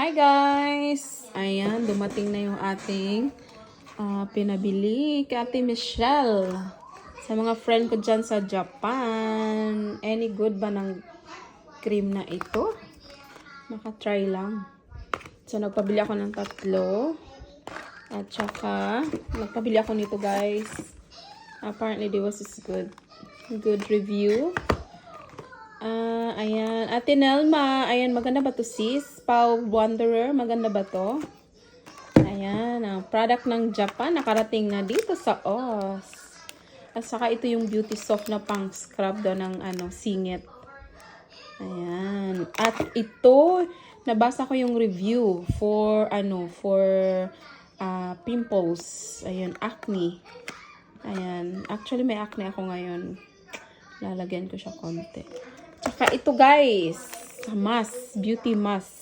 Hi guys! Ayan, dumating na yung ating pinabili kay Ate Michelle. Sa mga friend ko dyan sa Japan. Any good ba ng cream na ito? Maka-try lang. So, nagpabili ako ng 3. At saka, nagpabili ako nito guys. Apparently, this is good. Good review. Ayan. Ate Nelma. Ayan, maganda ba to sis? Pau Wanderer. Maganda ba to? Ayan. Ang product ng Japan. Nakarating na dito sa Oz. At saka ito yung Beauty Soft na pang scrub daw ng singit. Ayan. At ito, nabasa ko yung review for pimples. Ayan. Acne. Ayan. Actually, may acne ako ngayon. Lalagyan ko siya konti. Tsaka ito guys, mask, beauty mask.